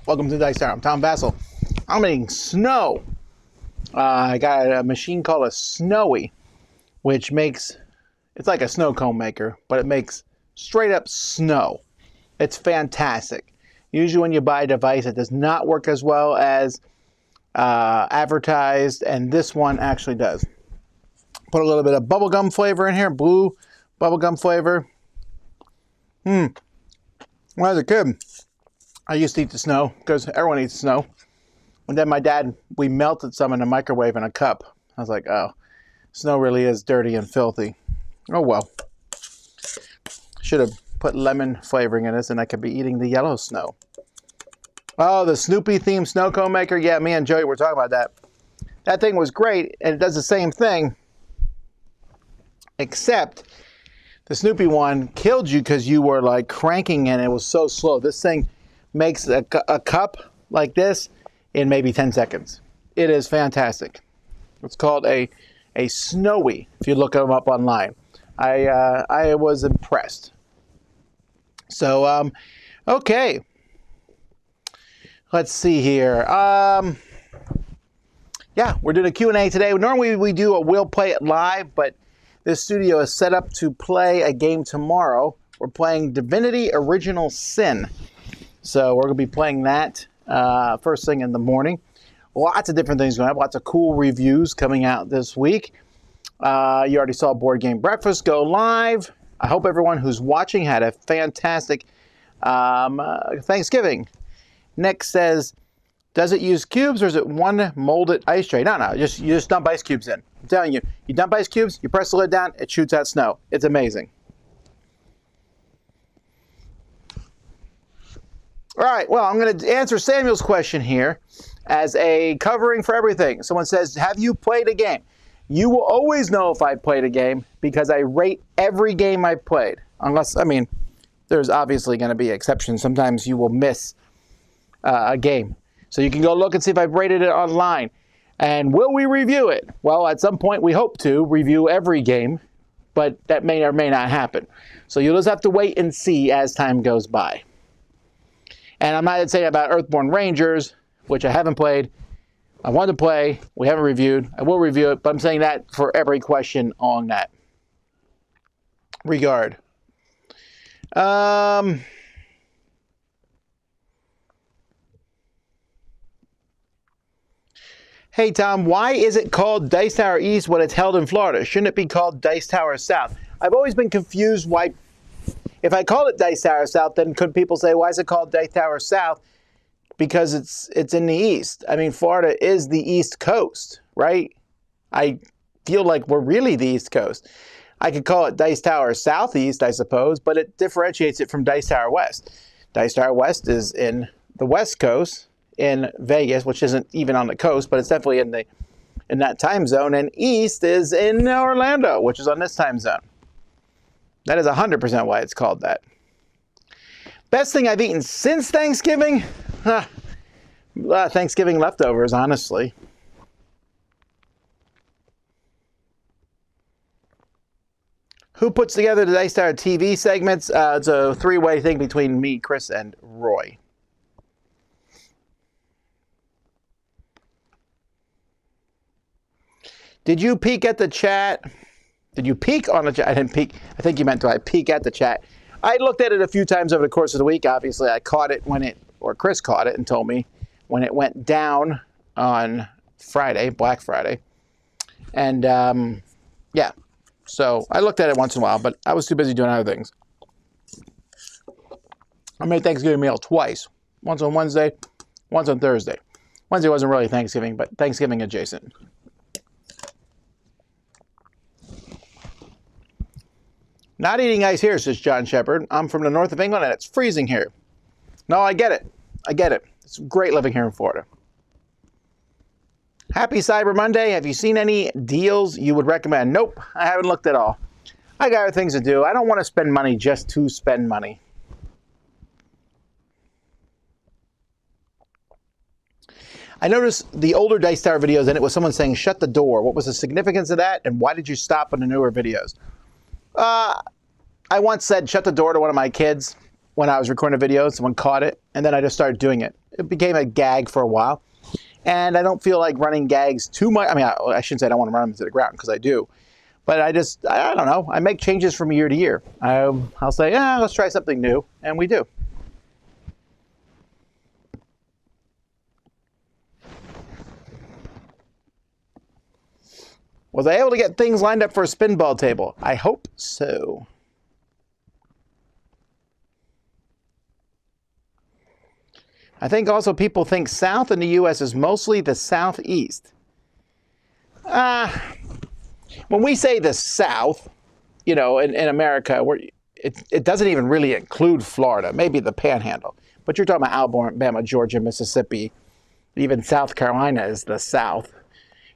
Welcome to Dice Tower. I'm Tom Vasel. I'm making snow. I got a machine called a Snowy, which makes, it's like a snow cone maker, but it makes straight up snow. It's fantastic. Usually when you buy a device, it does not work as well as advertised, and this one actually does. Put a little bit of bubblegum flavor in here, blue bubblegum flavor. When I was a kid, I used to eat the snow because everyone eats snow. And then my dad, we melted some in the microwave in a cup. I was like, oh, snow really is dirty and filthy. Oh well. Should have put lemon flavoring in this and I could be eating the yellow snow. Oh, the Snoopy themed snow cone maker. Yeah, me and Joey were talking about that. That thing was great and it does the same thing. Except the Snoopy one killed you because you were like cranking and it was so slow. This thing makes a cup like this in maybe 10 seconds. It is fantastic. It's called a Snowy if you look them up online. I was impressed. So, okay. Let's see here. Yeah, we're doing a Q&A today. Normally we do a We'll Play It Live, but this studio is set up to play a game tomorrow. We're playing Divinity Original Sin. So we're going to be playing that first thing in the morning. Lots of different things going on. Lots of cool reviews coming out this week. You already saw Board Game Breakfast go live. I hope everyone who's watching had a fantastic Thanksgiving. Nick says, does it use cubes or is it one molded ice tray? No, you just dump ice cubes in. I'm telling you, you dump ice cubes, you press the lid down, it shoots out snow. It's amazing. All right, well, I'm going to answer Samuel's question here as a covering for everything. Someone says, have you played a game? You will always know if I played a game because I rate every game I've played. Unless, I mean, there's obviously going to be exceptions. Sometimes you will miss a game. So you can go look and see if I've rated it online. And will we review it? Well, at some point we hope to review every game, but that may or may not happen. So you'll just have to wait and see as time goes by. And I'm not saying about Earthborn Rangers, which I haven't played. I want to play. We haven't reviewed. I will review it, but I'm saying that for every question on that regard. Hey, Tom, why is it called Dice Tower East when it's held in Florida? Shouldn't it be called Dice Tower South? I've always been confused why. If I call it Dice Tower South, then could people say, why is it called Dice Tower South? Because it's in the East. I mean, Florida is the East Coast, right? I feel like we're really the East Coast. I could call it Dice Tower Southeast, I suppose, but it differentiates it from Dice Tower West. Dice Tower West is in the West Coast, in Vegas, which isn't even on the coast, but it's definitely in that time zone. And East is in Orlando, which is on this time zone. That is 100% why it's called that. Best thing I've eaten since Thanksgiving? Thanksgiving leftovers, honestly. Who puts together the Dice Tower TV segments? It's a three-way thing between me, Chris, and Roy. Did you peek at the chat? Did you peek on the chat? I didn't peek. I think you meant, do I peek at the chat? I looked at it a few times over the course of the week. Obviously, I caught it or Chris caught it and told me when it went down on Friday, Black Friday. And yeah, so I looked at it once in a while, but I was too busy doing other things. I made Thanksgiving meal twice. Once on Wednesday, once on Thursday. Wednesday wasn't really Thanksgiving, but Thanksgiving adjacent. Not eating ice here, says John Shepard. I'm from the north of England and it's freezing here. No, I get it. I get it. It's great living here in Florida. Happy Cyber Monday. Have you seen any deals you would recommend? Nope, I haven't looked at all. I got other things to do. I don't want to spend money just to spend money. I noticed the older Dice Tower videos and it was someone saying, shut the door. What was the significance of that? And why did you stop on the newer videos? I once said shut the door to one of my kids when I was recording a video. Someone caught it, and then I just started doing it. it became a gag for a while. And I don't feel like running gags too much. I mean, I shouldn't say I don't want to run them into the ground, because I do. But I don't know. I make changes from year to year. I'll say, let's try something new. And we do. Was I able to get things lined up for a spinball table? I hope so. I think also people think South in the U.S. is mostly the Southeast. When we say the South, you know, in America, it doesn't even really include Florida, maybe the Panhandle. But you're talking about Alabama, Georgia, Mississippi, even South Carolina is the South.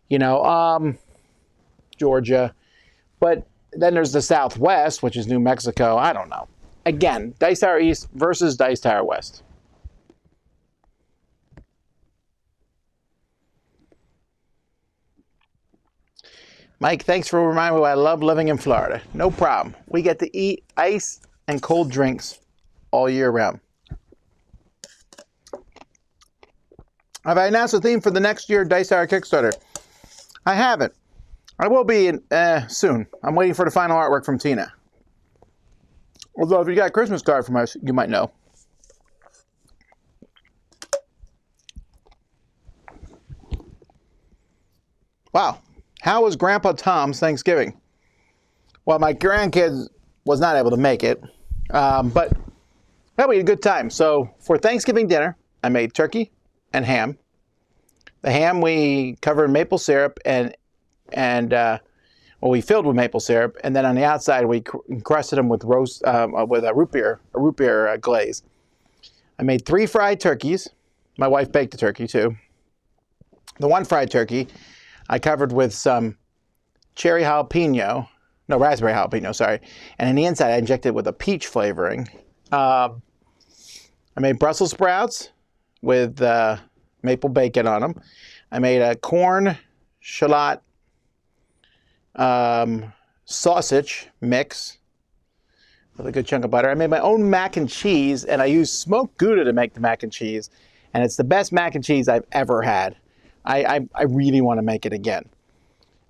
You know, Georgia. But then there's the Southwest, which is New Mexico. I don't know. Again, Dice Tower East versus Dice Tower West. Mike, thanks for reminding me why I love living in Florida. No problem. We get to eat ice and cold drinks all year round. Have I announced a theme for the next year Dice Tower Kickstarter? I haven't. I will be soon. I'm waiting for the final artwork from Tina. Although if you got a Christmas card from us, you might know. Wow. How was Grandpa Tom's Thanksgiving? Well, my grandkids was not able to make it, but we had a good time. So for Thanksgiving dinner, I made turkey and ham. The ham we covered in maple syrup and we filled with maple syrup, and then on the outside we crusted them with a root beer glaze. I made 3 fried turkeys. My wife baked the turkey too. The one fried turkey I covered with some raspberry jalapeno, sorry. And on the inside, I injected it with a peach flavoring. I made Brussels sprouts with maple bacon on them. I made a corn shallot sausage mix with a good chunk of butter. I made my own mac and cheese, and I used smoked Gouda to make the mac and cheese. And it's the best mac and cheese I've ever had. I really want to make it again.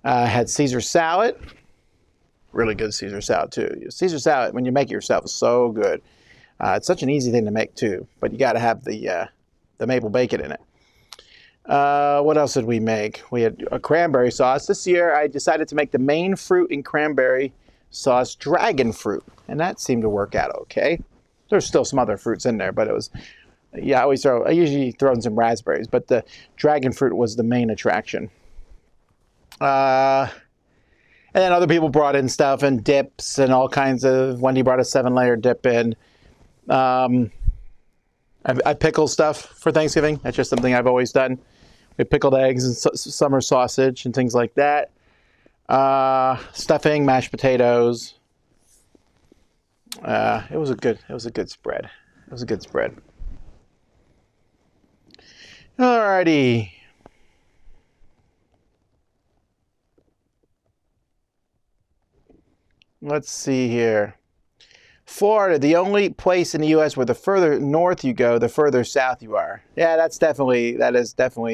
I had Caesar salad. Really good Caesar salad, too. Caesar salad, when you make it yourself, is so good. It's such an easy thing to make, too. But you got to have the maple bacon in it. What else did we make? We had a cranberry sauce. This year, I decided to make the main fruit in cranberry sauce dragon fruit. And that seemed to work out okay. There's still some other fruits in there, but it was... Yeah, I usually throw in some raspberries, but the dragon fruit was the main attraction. And then other people brought in stuff and dips and all kinds of... Wendy brought a 7-layer dip in. I pickle stuff for Thanksgiving. That's just something I've always done. We pickled eggs and summer sausage and things like that. Stuffing, mashed potatoes. It was a good spread. It was a good spread. Alrighty. Let's see here. Florida, the only place in the U.S. where the further north you go, the further south you are. Yeah, that is definitely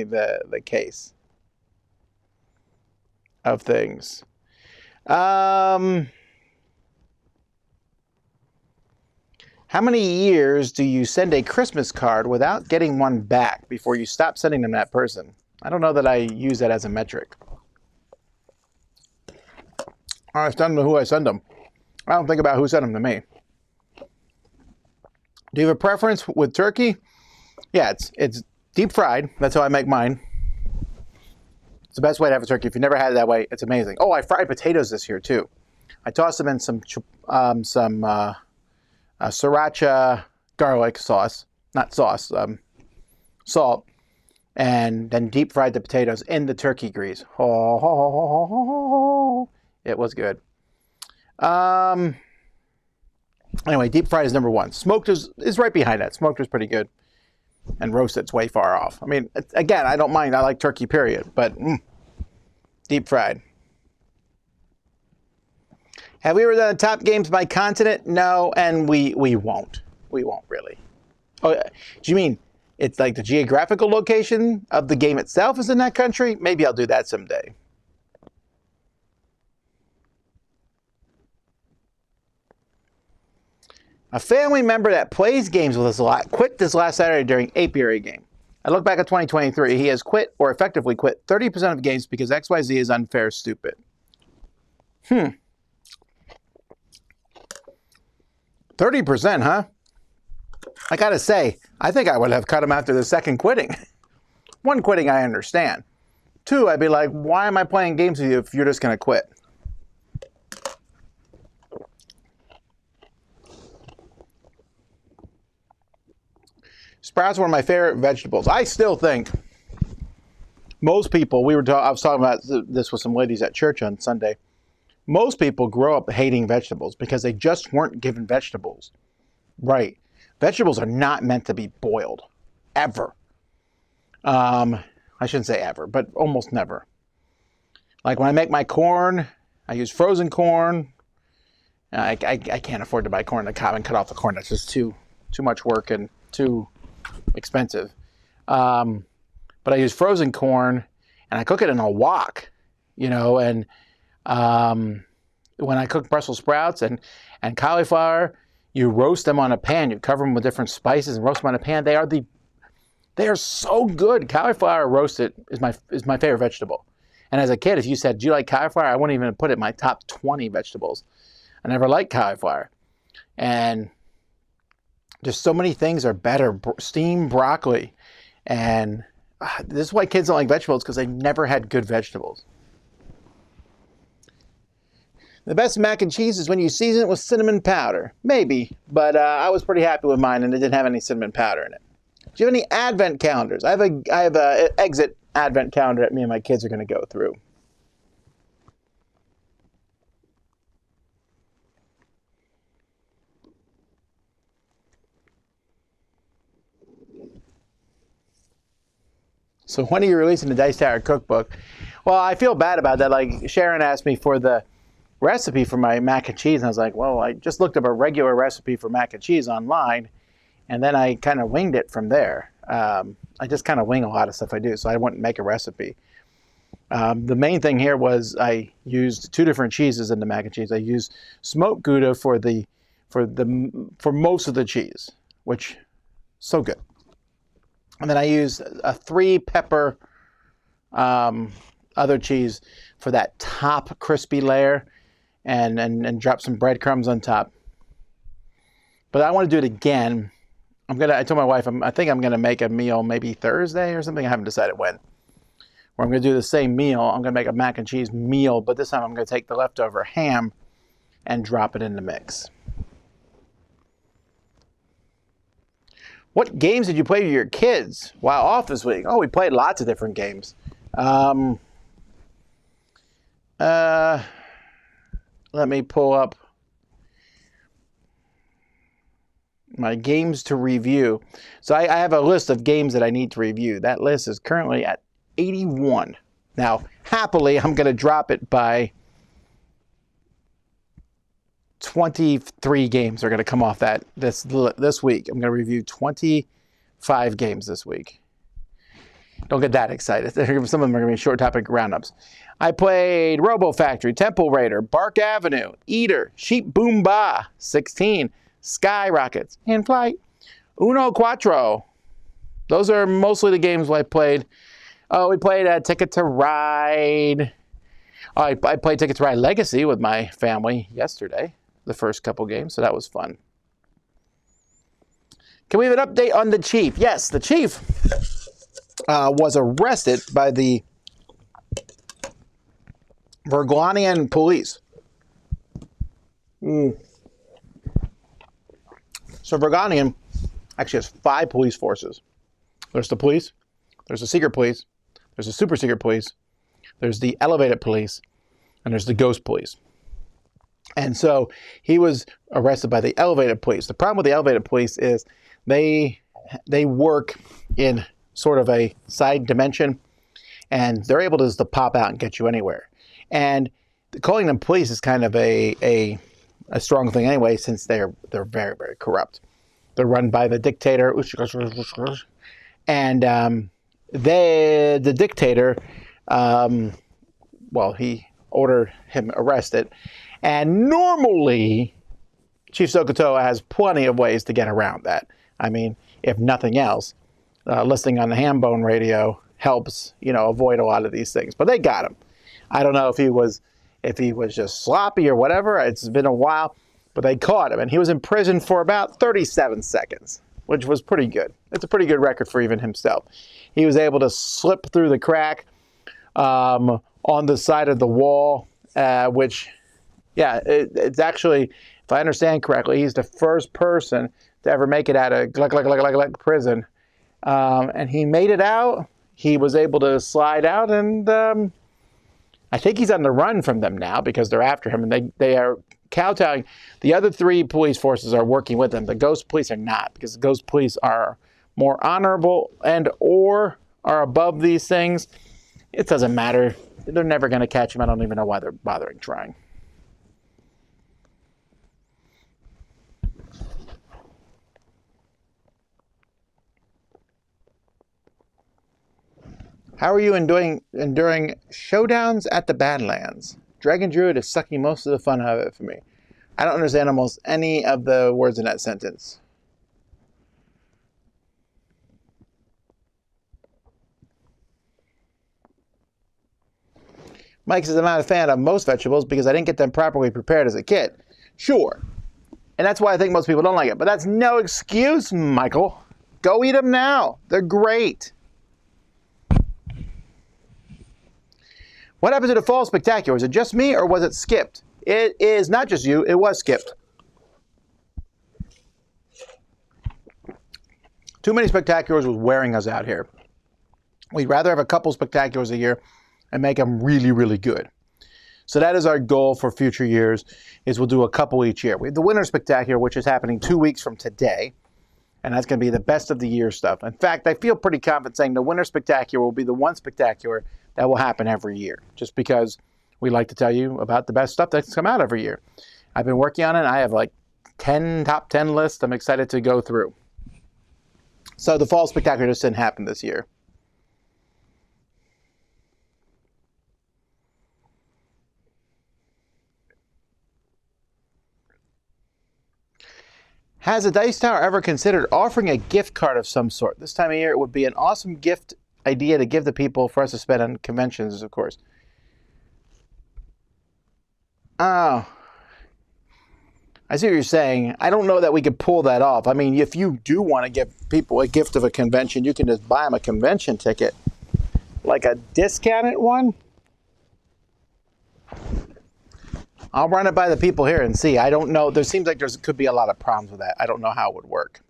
the case of things. How many years do you send a Christmas card without getting one back before you stop sending them to that person? I don't know that I use that as a metric. I send them to who I send them. I don't think about who sent them to me. Do you have a preference with turkey? Yeah, it's deep fried. That's how I make mine. It's the best way to have a turkey. If you never had it that way, it's amazing. Oh, I fried potatoes this year too. I tossed them in some sriracha garlic sauce, not sauce, salt, and then deep fried the potatoes in the turkey grease. Oh, it was good. Anyway, deep fried is number 1. Smoked is right behind that. Smoked is pretty good. And roasted's way far off. I mean, again, I don't mind. I like turkey, period. But deep fried. Have we ever done top games by continent? No, and we won't. We won't really. Oh, do you mean it's like the geographical location of the game itself is in that country, maybe I'll do that someday. A family member that plays games with us a lot quit this last Saturday during apiary game. I look back at 2023. He has quit, or effectively quit, 30% of games because XYZ is unfair, stupid. 30%, huh? I gotta say, I think I would have cut him after the second quitting. One quitting, I understand. Two, I'd be like, why am I playing games with you if you're just gonna quit? Sprouts are one of my favorite vegetables. I still think most people, I was talking about this with some ladies at church on Sunday. Most people grow up hating vegetables because they just weren't given vegetables. Right. Vegetables are not meant to be boiled. Ever. I shouldn't say ever, but almost never. Like when I make my corn, I use frozen corn. I can't afford to buy corn in the cob and cut off the corn. That's just too much work and too expensive. But I use frozen corn and I cook it in a wok, and when I cook Brussels sprouts and cauliflower, you roast them on a pan. You cover them with different spices and roast them on a pan. They are so good. Cauliflower roasted is my favorite vegetable. And as a kid, if you said, do you like cauliflower? I wouldn't even put it in my top 20 vegetables. I never liked cauliflower. And just so many things are better. Steamed broccoli. And this is why kids don't like vegetables, because they never had good vegetables. The best mac and cheese is when you season it with cinnamon powder. Maybe, but I was pretty happy with mine, and it didn't have any cinnamon powder in it. Do you have any advent calendars? I have a exit advent calendar that me and my kids are going to go through. So when are you releasing the Dice Tower cookbook? Well, I feel bad about that. Like Sharon asked me for the recipe for my mac and cheese, and I was like, well, I just looked up a regular recipe for mac and cheese online, and then I kind of winged it from there. I just kind of wing a lot of stuff I do, so I wouldn't make a recipe. The main thing here was I used 2 different cheeses in the mac and cheese. I used smoked Gouda for most of the cheese, which so good. And then I used a 3-pepper other cheese for that top crispy layer, and drop some breadcrumbs on top. But I want to do it again. I told my wife I think I'm gonna make a meal maybe Thursday or something. I haven't decided when. Where I'm gonna do the same meal. I'm gonna make a mac and cheese meal, but this time I'm gonna take the leftover ham and drop it in the mix. What games did you play with your kids while off this week? Oh, we played lots of different games. Let me pull up my games to review. So I have a list of games that I need to review. That list is currently at 81. Now, happily, I'm going to drop it by 23 games are going to come off that this week. I'm going to review 25 games this week. Don't get that excited. Some of them are going to be short topic roundups. I played Robo Factory, Temple Raider, Bark Avenue, Eater, Sheep Boom Ba, 16, Skyrockets, In Flight, Uno Quattro. Those are mostly the games I played. Oh, we played Ticket to Ride. Oh, I played Ticket to Ride Legacy with my family yesterday, the first couple games, so that was fun. Can we have an update on the Chief? Yes, the Chief was arrested by the Virgonian police. So Virgonian actually has 5 police forces. There's the police, there's the secret police, there's the super secret police, there's the elevated police, and there's the ghost police. And so he was arrested by the elevated police. The problem with the elevated police is they work in sort of a side dimension, and they're able to just pop out and get you anywhere. And calling them police is kind of a strong thing anyway, since they're very, very corrupt. They're run by the dictator, And the dictator, well, he ordered him arrested. And normally, Chief Sokotoa has plenty of ways to get around that. I mean, if nothing else, listening on the ham bone radio helps, avoid a lot of these things. But they got him. I don't know if he was just sloppy or whatever. It's been a while, but they caught him, and he was in prison for about 37 seconds, which was pretty good. It's a pretty good record for even himself. He was able to slip through the crack on the side of the wall, which, yeah, it's actually, if I understand correctly, he's the first person to ever make it out of prison. And he made it out. He was able to slide out, and I think he's on the run from them now because they're after him, and they are kowtowing. The other 3 police forces are working with him. The ghost police are not, because the ghost police are more honorable and or are above these things. It doesn't matter. They're never going to catch him. I don't even know why they're bothering trying. How are you enduring showdowns at the Badlands? Dragon Druid is sucking most of the fun out of it for me. I don't understand almost any of the words in that sentence. Mike says, I'm not a fan of most vegetables because I didn't get them properly prepared as a kid. Sure. And that's why I think most people don't like it. But that's no excuse, Michael. Go eat them now. They're great. What happened to the Fall Spectacular? Was it just me or was it skipped? It is not just you. It was skipped. Too many spectaculars was wearing us out here. We'd rather have a couple spectaculars a year and make them really, really good. So that is our goal for future years, is we'll do a couple each year. We have the Winter Spectacular, which is happening 2 weeks from today, and that's going to be the best of the year stuff. In fact, I feel pretty confident saying the Winter Spectacular will be the one spectacular that will happen every year, just because we like to tell you about the best stuff that's come out every year. I've been working on it. I have like top 10 lists I'm excited to go through. So the Fall Spectacular just didn't happen this year. Has a Dice Tower ever considered offering a gift card of some sort? This time of year, it would be an awesome gift idea to give the people for us to spend on conventions, of course. Oh, I see what you're saying. I don't know that we could pull that off. I mean, if you do want to give people a gift of a convention, you can just buy them a convention ticket. Like a discounted one? I'll run it by the people here and see. I don't know. There seems like there could be a lot of problems with that. I don't know how it would work.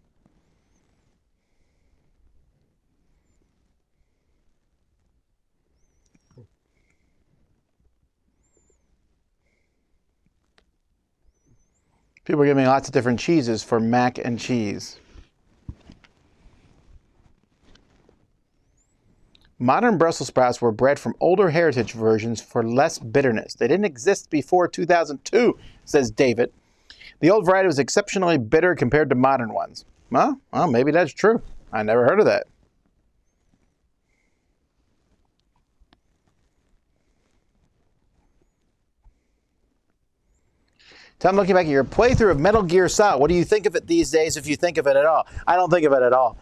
People are giving me lots of different cheeses for mac and cheese. Modern Brussels sprouts were bred from older heritage versions for less bitterness. They didn't exist before 2002, says David. The old variety was exceptionally bitter compared to modern ones. Well, maybe that's true. I never heard of that. Tom, looking back at your playthrough of Metal Gear Solid, what do you think of it these days, if you think of it at all? I don't think of it at all.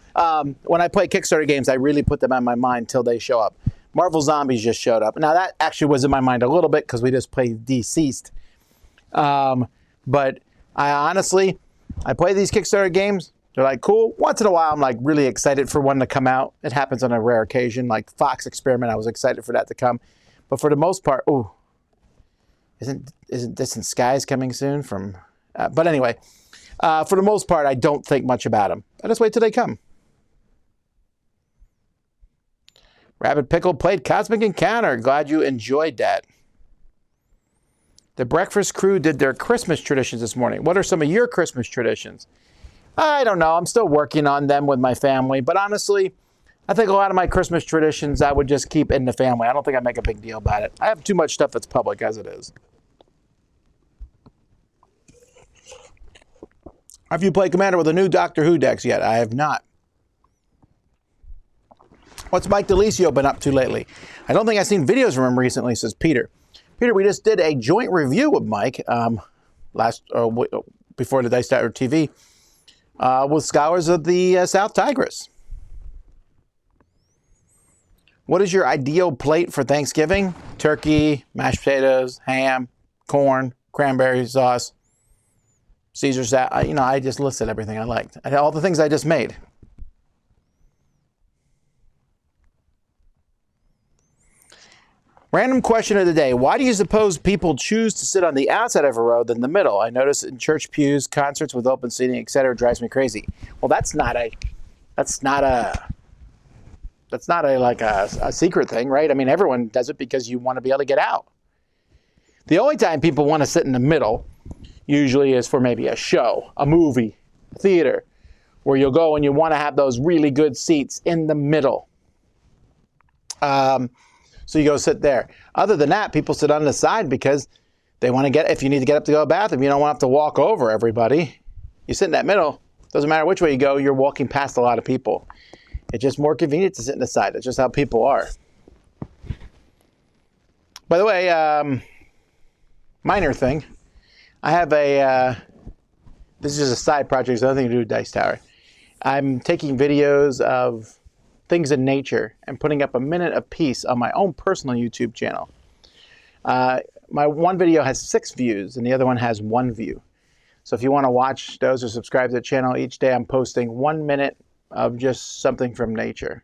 When I play Kickstarter games, I really put them on my mind till they show up. Marvel Zombies just showed up. Now, that actually was in my mind a little bit because we just played Deceased. But I honestly play these Kickstarter games. They're like cool. Once in a while, I'm like really excited for one to come out. It happens on a rare occasion. Like Fox Experiment, I was excited for that to come. But for the most part, ooh. Isn't Distant Skies coming soon from... but anyway, for the most part, I don't think much about them. I just wait till they come. Rabbit Pickle played Cosmic Encounter. Glad you enjoyed that. The breakfast crew did their Christmas traditions this morning. What are some of your Christmas traditions? I don't know. I'm still working on them with my family. But honestly, I think a lot of my Christmas traditions I would just keep in the family. I don't think I'd make a big deal about it. I have too much stuff that's public as it is. Have you played Commander with the new Doctor Who decks yet? I have not. What's Mike DeLisio been up to lately? I don't think I've seen videos from him recently, says Peter. Peter, we just did a joint review with Mike before the Dice Tower TV with scholars of the South Tigris. What is your ideal plate for Thanksgiving? Turkey, mashed potatoes, ham, corn, cranberry sauce, Caesar salad. You know, I just listed everything I liked. All the things I just made. Random question of the day. Why do you suppose people choose to sit on the outside of a row than the middle? I notice in church pews, concerts with open seating, etc. drives me crazy. Well, that's not a secret thing, right? I mean, everyone does it because you want to be able to get out. The only time people want to sit in the middle usually is for maybe a show, a movie, a theater, where you'll go and you want to have those really good seats in the middle. So you go sit there. Other than that, people sit on the side because they want to get, if you need to get up to go to the bathroom, you don't want to have to walk over everybody. You sit in that middle. Doesn't matter which way you go, you're walking past a lot of people. It's just more convenient to sit in the side. That's just how people are. By the way, minor thing. I have this is just a side project. It's nothing to do with Dice Tower. I'm taking videos of things in nature and putting up a minute apiece on my own personal YouTube channel. My one video has 6 views and the other one has 1 view. So if you want to watch those or subscribe to the channel, each day I'm posting 1 minute of just something from nature.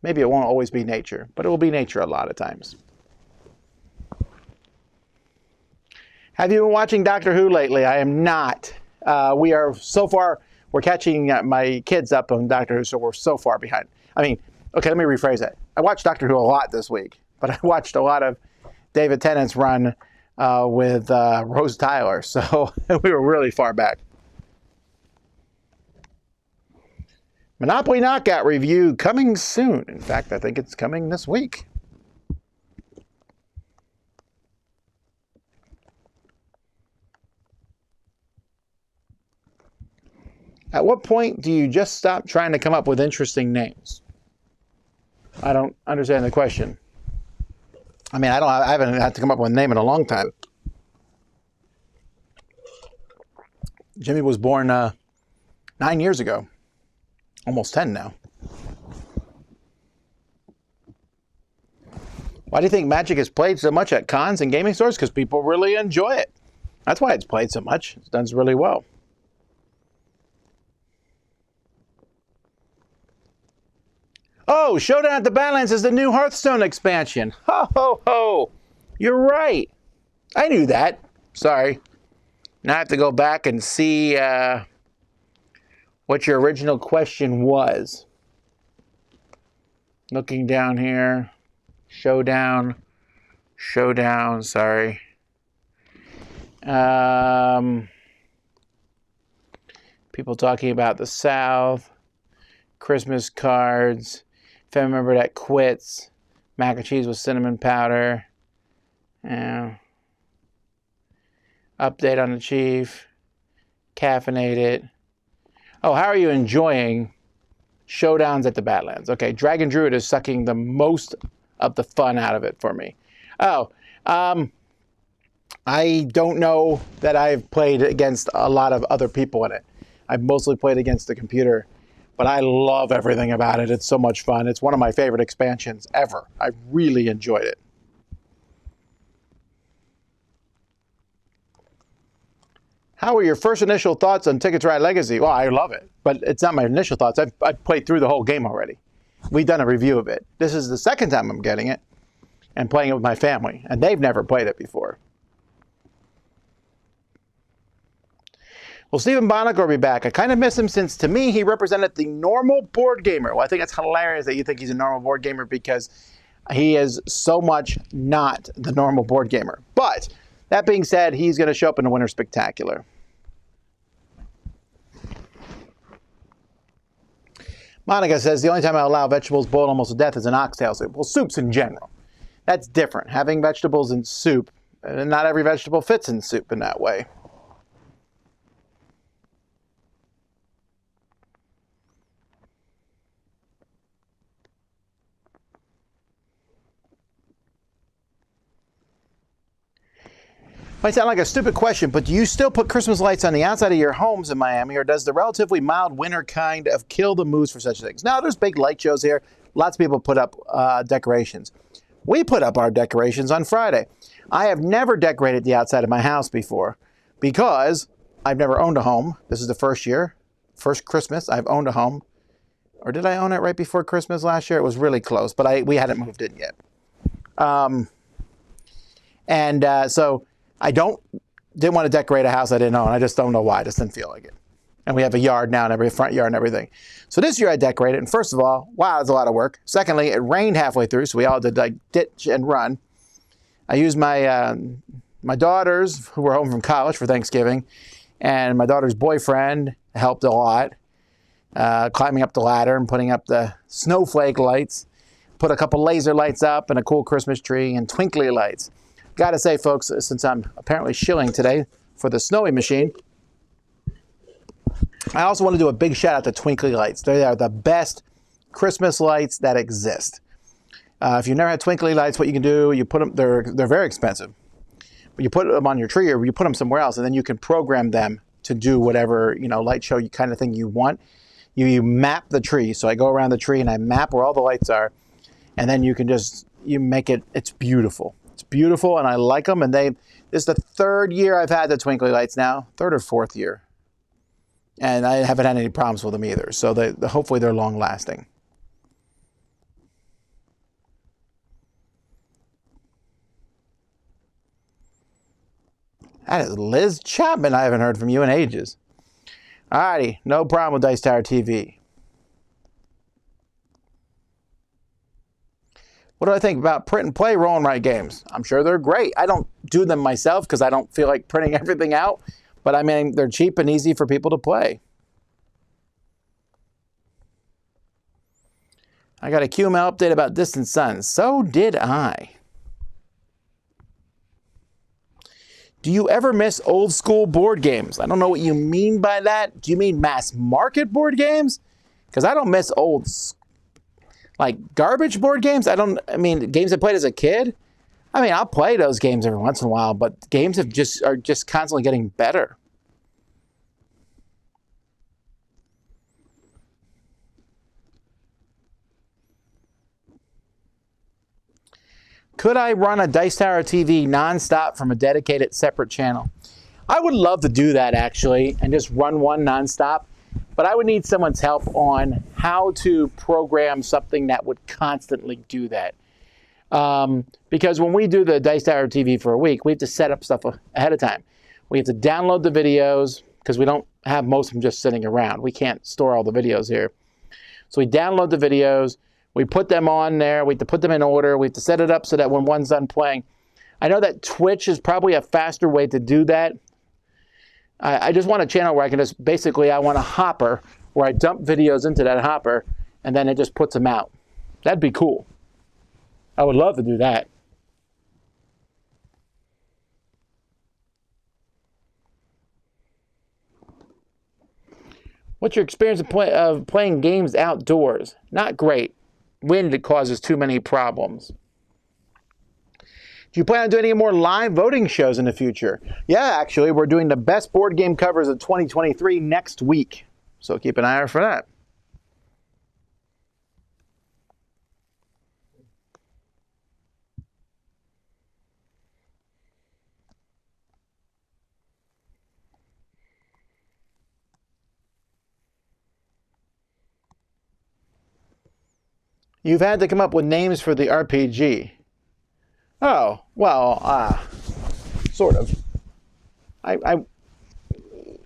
Maybe it won't always be nature, but it will be nature a lot of times. Have you been watching Doctor Who lately? I am not. We are so far, we're catching my kids up on Doctor Who, so we're so far behind. I mean, okay, let me rephrase that. I watched Doctor Who a lot this week, but I watched a lot of David Tennant's run with Rose Tyler, so we were really far back. Monopoly Knockout review coming soon. In fact, I think it's coming this week. At what point do you just stop trying to come up with interesting names? I don't understand the question. I mean, I haven't had to come up with a name in a long time. Jimmy was born 9 years ago. Almost 10 now. Why do you think Magic is played so much at cons and gaming stores? Because people really enjoy it. That's why it's played so much. It's done really well. Oh, Showdown at the Badlands is the new Hearthstone expansion. Ho, ho, ho. You're right. I knew that. Sorry. Now I have to go back and see what your original question was. Looking down here. Showdown, sorry. People talking about the South. Christmas cards. Family member that quits. Mac and cheese with cinnamon powder. Update on the chief. Caffeinated. Oh, how are you enjoying Showdowns at the Badlands? Okay, Dragon Druid is sucking the most of the fun out of it for me. Oh, I don't know that I've played against a lot of other people in it. I've mostly played against the computer, but I love everything about it. It's so much fun. It's one of my favorite expansions ever. I really enjoyed it. How were your first initial thoughts on Ticket to Ride Legacy? Well, I love it, but it's not my initial thoughts. I've played through the whole game already. We've done a review of it. This is the second time I'm getting it and playing it with my family, and they've never played it before. Will Stephen Bonagor be back? I kind of miss him since, to me, he represented the normal board gamer. Well, I think it's hilarious that you think he's a normal board gamer because he is so much not the normal board gamer. But that being said, he's going to show up in the Winter Spectacular. Monica says, the only time I allow vegetables boiled almost to death is in oxtail soup. Well, soups in general. That's different. Having vegetables in soup, not every vegetable fits in soup in that way. Might sound like a stupid question, but do you still put Christmas lights on the outside of your homes in Miami, or does the relatively mild winter kind of kill the mood for such things? Now, there's big light shows here. Lots of people put up decorations. We put up our decorations on Friday. I have never decorated the outside of my house before because I've never owned a home. This is the first Christmas I've owned a home. Or did I own it right before Christmas last year? It was really close, but we hadn't moved in yet. So I didn't want to decorate a house I didn't own. I just don't know why. I just didn't feel like it. And we have a yard now and every front yard and everything. So this year I decorated, and first of all, wow, it's a lot of work. Secondly, it rained halfway through, so we all did like ditch and run. I used my daughters who were home from college for Thanksgiving, and my daughter's boyfriend helped a lot, climbing up the ladder and putting up the snowflake lights. Put a couple laser lights up and a cool Christmas tree and twinkly lights. Gotta say, folks, since I'm apparently shilling today for the snowy machine, I also want to do a big shout out to twinkly lights. They are the best Christmas lights that exist. If you've never had twinkly lights, what you can do, you put them, they're very expensive, but you put them on your tree or you put them somewhere else, and then you can program them to do whatever, light show kind of thing you want. You map the tree. So I go around the tree and I map where all the lights are, and then you can you make it, it's beautiful. It's beautiful, and I like them, and this is the third year I've had the twinkly lights now, third or fourth year. And I haven't had any problems with them either. So hopefully they're long lasting. That is Liz Chapman. I haven't heard from you in ages. Alrighty, no problem with Dice Tower TV. What do I think about print and play roll and write games? I'm sure they're great. I don't do them myself because I don't feel like printing everything out. But I mean, they're cheap and easy for people to play. I got a QML update about Distant Suns. So did I. Do you ever miss old school board games? I don't know what you mean by that. Do you mean mass market board games? Because I don't miss old, like garbage board games. I mean, games I played as a kid. I mean, I'll play those games every once in a while, but games are just constantly getting better. Could I run a Dice Tower TV nonstop from a dedicated separate channel? I would love to do that, actually, and just run one nonstop. But I would need someone's help on how to program something that would constantly do that. Because when we do the Dice Tower TV for a week, we have to set up stuff ahead of time. We have to download the videos because we don't have most of them just sitting around. We can't store all the videos here. So we download the videos. We put them on there. We have to put them in order. We have to set it up so that when one's done playing. I know that Twitch is probably a faster way to do that. I just want a channel where I can just, basically, I want a hopper where I dump videos into that hopper, and then it just puts them out. That'd be cool. I would love to do that. What's your experience of playing games outdoors? Not great. Wind causes too many problems. Do you plan on doing any more live voting shows in the future? Yeah, actually, we're doing the best board game covers of 2023 next week. So keep an eye out for that. You've had to come up with names for the RPG. Oh, well, sort of.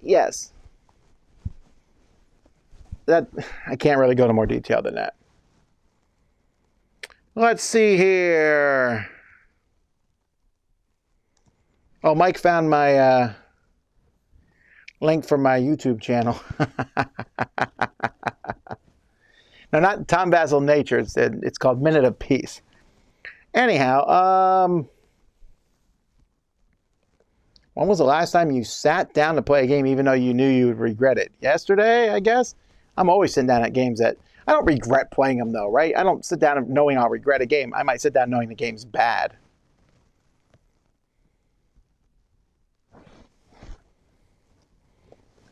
Yes. That, I can't really go into more detail than that. Let's see here. Oh, Mike found my link for my YouTube channel. No, not Tom Vasel Nature. It's called Minute of Peace. Anyhow, when was the last time you sat down to play a game even though you knew you would regret it? Yesterday, I guess? I'm always sitting down at games that... I don't regret playing them, though, right? I don't sit down knowing I'll regret a game. I might sit down knowing the game's bad.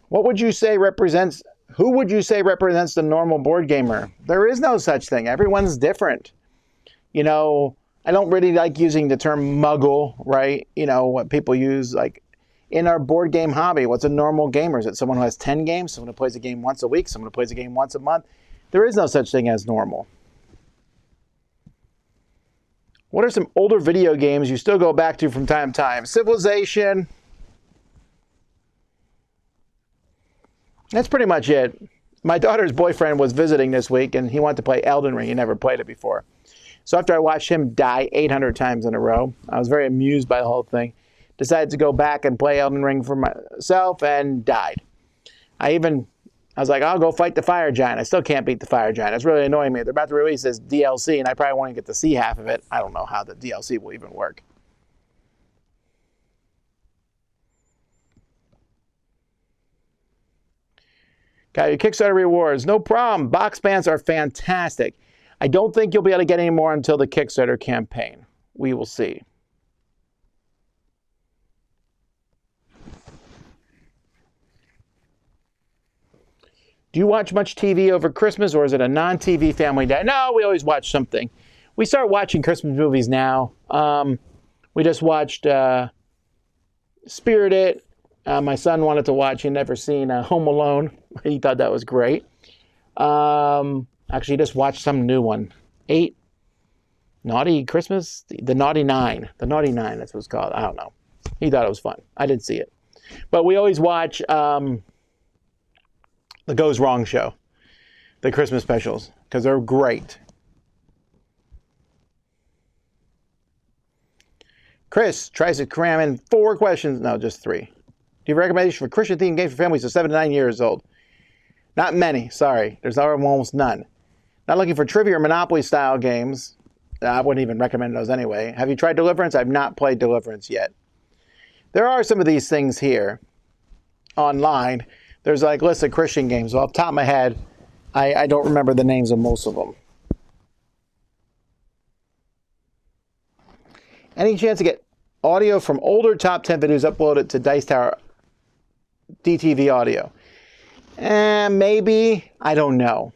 What would you say represents, who would you say represents the normal board gamer? There is no such thing. Everyone's different. You know, I don't really like using the term muggle, right? You know, what people use like in our board game hobby. What's a normal gamer? Is it someone who has 10 games? Someone who plays a game once a week? Someone who plays a game once a month? There is no such thing as normal. What are some older video games you still go back to from time to time? Civilization. That's pretty much it. My daughter's boyfriend was visiting this week, and he wanted to play Elden Ring. He never played it before. So after I watched him die 800 times in a row, I was very amused by the whole thing. Decided to go back and play Elden Ring for myself and died. I was like, I'll go fight the fire giant. I still can't beat the fire giant. It's really annoying me. They're about to release this DLC, and I probably won't get to see half of it. I don't know how the DLC will even work. Got your Kickstarter rewards. No problem. Box pants are fantastic. I don't think you'll be able to get any more until the Kickstarter campaign. We will see. Do you watch much TV over Christmas, or is it a non-TV family day? No, we always watch something. We start watching Christmas movies now. We just watched Spirited. My son wanted to watch. He'd never seen Home Alone. He thought that was great. Actually, just watched some new one. 8 Naughty Christmas? The Naughty Nine. The Naughty Nine, that's what it's called. I don't know. He thought it was fun. I didn't see it. But we always watch the Goes Wrong show, the Christmas specials, because they're great. Chris tries to cram in 4 questions. No, just 3. Do you have a recommendation for Christian-themed games for families of 7 to 9 years old? Not many, sorry. There's almost none. Not looking for trivia or Monopoly-style games. I wouldn't even recommend those anyway. Have you tried Deliverance? I've not played Deliverance yet. There are some of these things here online. There's like lists of Christian games. Well, off the top of my head, I don't remember the names of most of them. Any chance to get audio from older top 10 videos uploaded to Dice Tower DTV audio? Maybe. I don't know.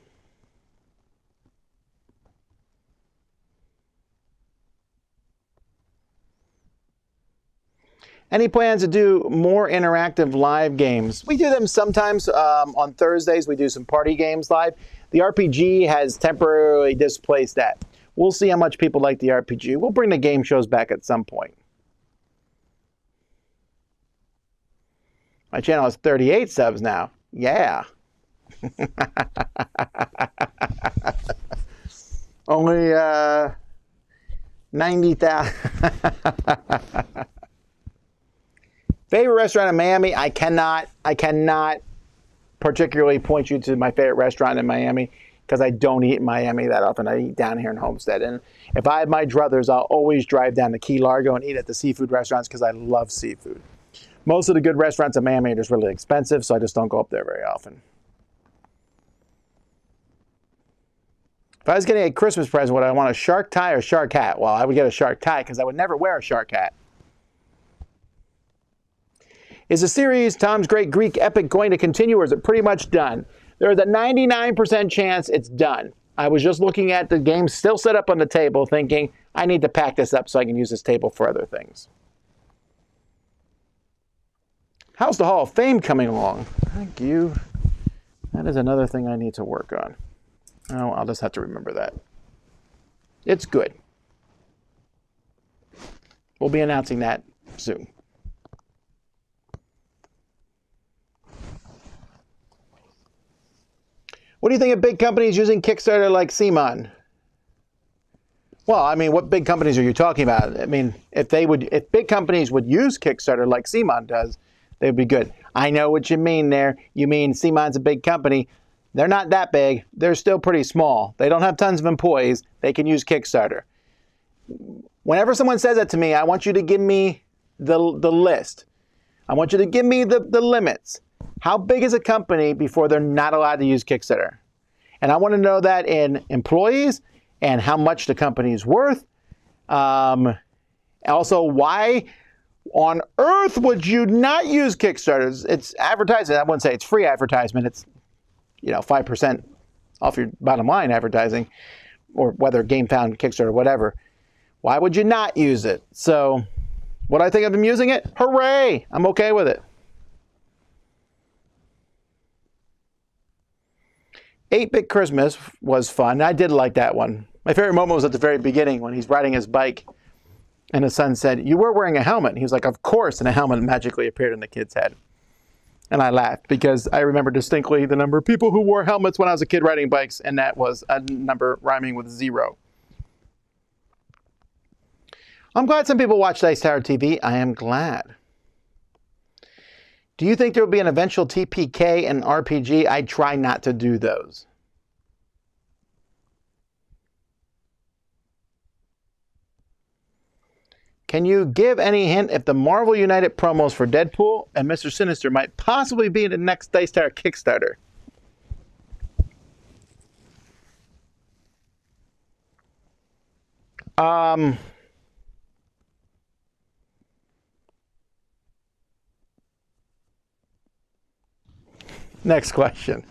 Any plans to do more interactive live games? We do them sometimes. On Thursdays, we do some party games live. The RPG has temporarily displaced that. We'll see how much people like the RPG. We'll bring the game shows back at some point. My channel has 38 subs now. Yeah. Only 90,000. Favorite restaurant in Miami? I cannot particularly point you to my favorite restaurant in Miami because I don't eat in Miami that often. I eat down here in Homestead. And if I have my druthers, I'll always drive down to Key Largo and eat at the seafood restaurants because I love seafood. Most of the good restaurants in Miami are just really expensive, so I just don't go up there very often. If I was getting a Christmas present, would I want a shark tie or shark hat? Well, I would get a shark tie because I would never wear a shark hat. Is the series Tom's Great Greek Epic going to continue, or is it pretty much done? There is a 99% chance it's done. I was just looking at the game still set up on the table thinking, I need to pack this up so I can use this table for other things. How's the Hall of Fame coming along? Thank you. That is another thing I need to work on. Oh, I'll just have to remember that. It's good. We'll be announcing that soon. What do you think of big companies using Kickstarter like CMON? Well, I mean, what big companies are you talking about? I mean, if big companies would use Kickstarter like CMON does, they'd be good. I know what you mean there. You mean CMON's a big company. They're not that big. They're still pretty small. They don't have tons of employees. They can use Kickstarter. Whenever someone says that to me, I want you to give me the list. I want you to give me the limits. How big is a company before they're not allowed to use Kickstarter? And I want to know that in employees and how much the company is worth. Also, why on earth would you not use Kickstarters? It's advertising. I wouldn't say it's free advertisement. It's, 5% off your bottom line advertising, or whether GameFound, Kickstarter, whatever. Why would you not use it? So, what I think of them using it? Hooray! I'm okay with it. 8-Bit Christmas was fun. I did like that one. My favorite moment was at the very beginning when he's riding his bike and his son said, "You were wearing a helmet." He was like, "Of course," and a helmet magically appeared in the kid's head. And I laughed because I remember distinctly the number of people who wore helmets when I was a kid riding bikes, and that was a number rhyming with 0. I'm glad some people watch Dice Tower TV. I am glad. Do you think there will be an eventual TPK and RPG? I try not to do those. Can you give any hint if the Marvel United promos for Deadpool and Mr. Sinister might possibly be in the next Dice Tower Kickstarter? Next question.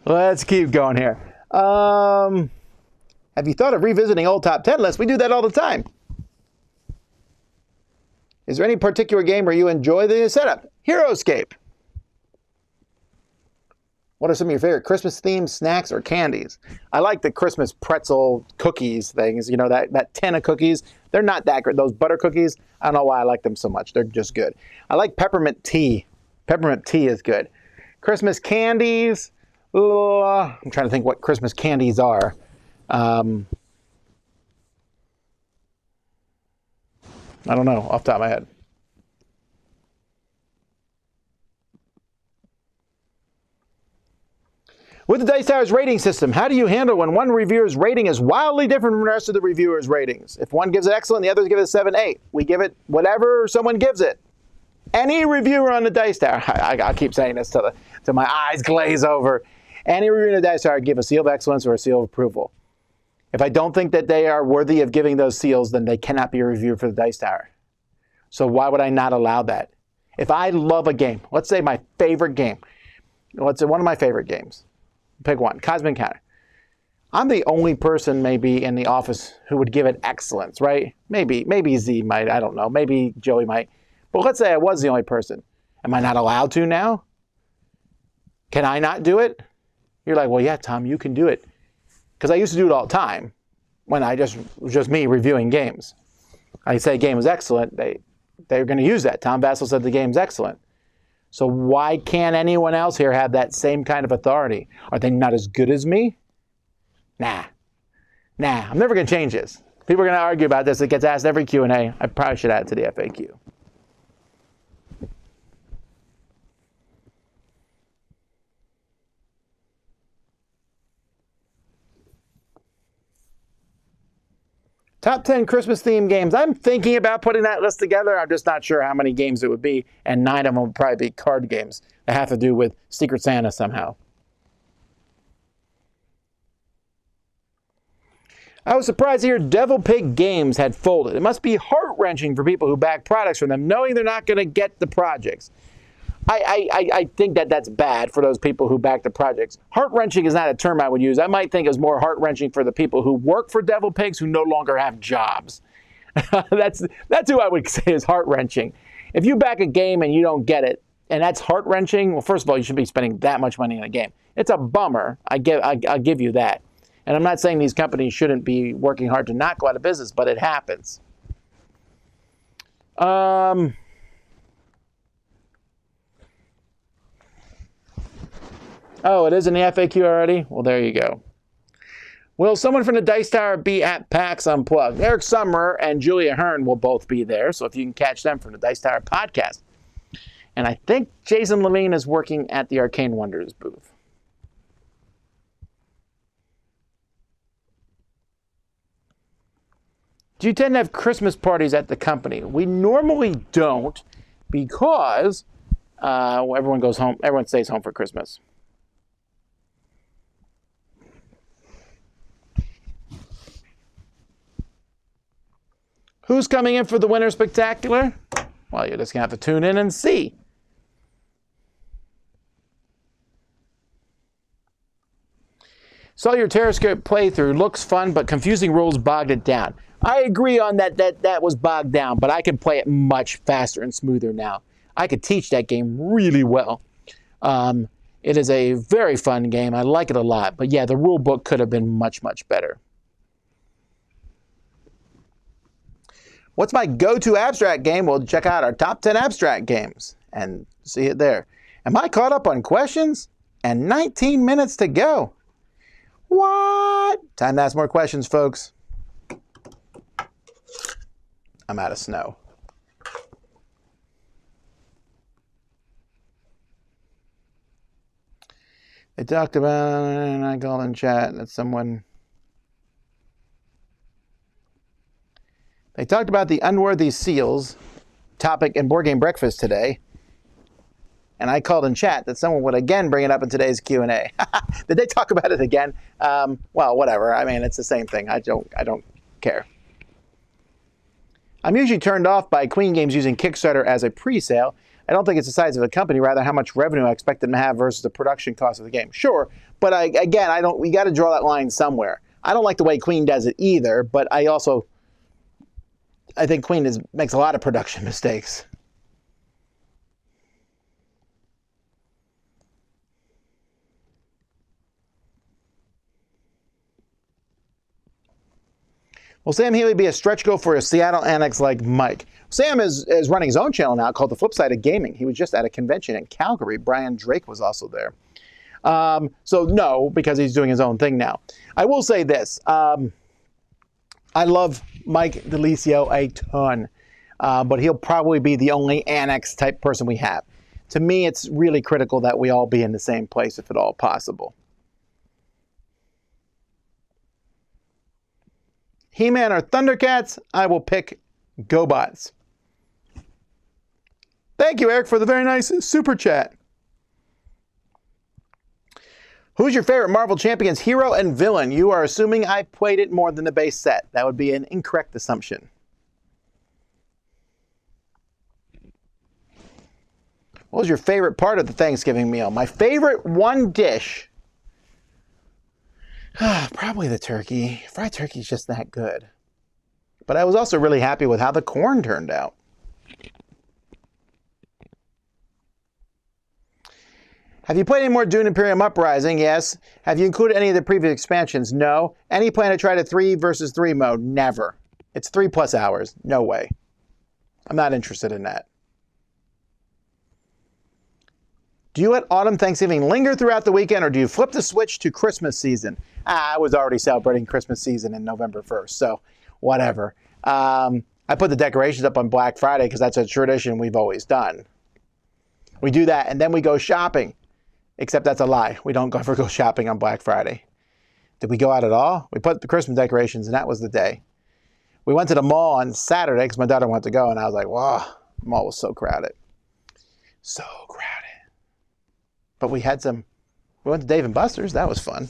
Let's keep going here. Have you thought of revisiting old top 10 lists? We do that all the time. Is there any particular game where you enjoy the setup? HeroScape. What are some of your favorite Christmas themed snacks or candies? I like the Christmas pretzel cookies things. That tin of cookies. They're not that great. Those butter cookies, I don't know why I like them so much. They're just good. I like peppermint tea. Peppermint tea is good. Christmas candies. I'm trying to think what Christmas candies are. I don't know off the top of my head. With the Dice Tower's rating system, how do you handle when one reviewer's rating is wildly different from the rest of the reviewers' ratings? If one gives it excellent, the others give it a 7, 8. We give it whatever someone gives it. Any reviewer on the Dice Tower, I keep saying this till my eyes glaze over. Any reviewer on the Dice Tower give a seal of excellence or a seal of approval. If I don't think that they are worthy of giving those seals, then they cannot be a reviewer for the Dice Tower. So why would I not allow that? If I love a game, let's say my favorite game, let's say one of my favorite games, pick one, Cosmic Encounter. I'm the only person maybe in the office who would give it excellence, right? Maybe Z might, I don't know, maybe Joey might. But let's say I was the only person. Am I not allowed to now? Can I not do it? You're like, well, yeah, Tom, you can do it. Because I used to do it all the time when it was just me reviewing games. I say a game is excellent, they're going to use that. Tom Vasel said the game's excellent. So why can't anyone else here have that same kind of authority? Are they not as good as me? Nah, I'm never going to change this. People are going to argue about this. It gets asked every Q&A. I probably should add it to the FAQ. Top 10 Christmas-themed games. I'm thinking about putting that list together. I'm just not sure how many games it would be, and 9 of them would probably be card games that have to do with Secret Santa somehow. I was surprised to hear Devil Pig Games had folded. It must be heart-wrenching for people who back products from them, knowing they're not going to get the projects. I think that's bad for those people who back the projects. Heart-wrenching is not a term I would use. I might think it's more heart-wrenching for the people who work for Devil Pigs who no longer have jobs. That's who I would say is heart-wrenching. If you back a game and you don't get it, and that's heart-wrenching, well, first of all, you shouldn't be spending that much money on a game. It's a bummer. I'll give you that. And I'm not saying these companies shouldn't be working hard to not go out of business, but it happens. Oh, it is in the FAQ already? Well, there you go. Will someone from the Dice Tower be at PAX Unplugged? Eric Summerer and Julia Hearn will both be there, so if you can catch them from the Dice Tower podcast. And I think Jason Levine is working at the Arcane Wonders booth. Do you tend to have Christmas parties at the company? We normally don't because everyone goes home. Everyone stays home for Christmas. Who's coming in for the Winter Spectacular? Well, you're just going to have to tune in and see. Saw your Terrascope playthrough. Looks fun, but confusing rules bogged it down. I agree on that. That was bogged down, but I can play it much faster and smoother now. I could teach that game really well. It is a very fun game. I like it a lot. But yeah, the rule book could have been much, much better. What's my go-to abstract game? Well, check out our top 10 abstract games and see it there. Am I caught up on questions? And 19 minutes to go. What? Time to ask more questions, folks. I'm out of snow. They talked about, and I called in chat that someone... They talked about the unworthy seals topic in Board Game Breakfast today. And I called in chat that someone would again bring it up in today's Q&A. Did they talk about it again? Well, whatever. I mean, it's the same thing. I don't care. I'm usually turned off by Queen games using Kickstarter as a pre-sale. I don't think it's the size of the company, rather how much revenue I expect them to have versus the production cost of the game. Sure, but we got to draw that line somewhere. I don't like the way Queen does it either, but I think Queen makes a lot of production mistakes. Will Sam Healy be a stretch goal for a Seattle annex like Mike? Sam is running his own channel now called The Flip Side of Gaming. He was just at a convention in Calgary. Brian Drake was also there. So no, because he's doing his own thing now. I will say this. I love Mike DeLisio a ton, but he'll probably be the only annex type person we have. To me, it's really critical that we all be in the same place if at all possible. He-Man or Thundercats? I will pick GoBots. Thank you, Eric, for the very nice super chat. Who's your favorite Marvel Champions hero and villain? You are assuming I played it more than the base set. That would be an incorrect assumption. What was your favorite part of the Thanksgiving meal? My favorite one dish... probably the turkey. Fried turkey is just that good. But I was also really happy with how the corn turned out. Have you played any more Dune Imperium Uprising? Yes. Have you included any of the previous expansions? No. Any plan to try the 3 versus 3 mode? Never. It's 3+ hours. No way. I'm not interested in that. Do you let autumn Thanksgiving linger throughout the weekend, or do you flip the switch to Christmas season? I was already celebrating Christmas season in November 1st, so whatever. I put the decorations up on Black Friday because that's a tradition we've always done. We do that, and then we go shopping. Except that's a lie. We don't ever go shopping on Black Friday. Did we go out at all? We put the Christmas decorations, and that was the day. We went to the mall on Saturday because my daughter wanted to go, and I was like, wow, the mall was so crowded. So crowded. But we went to Dave & Buster's. That was fun.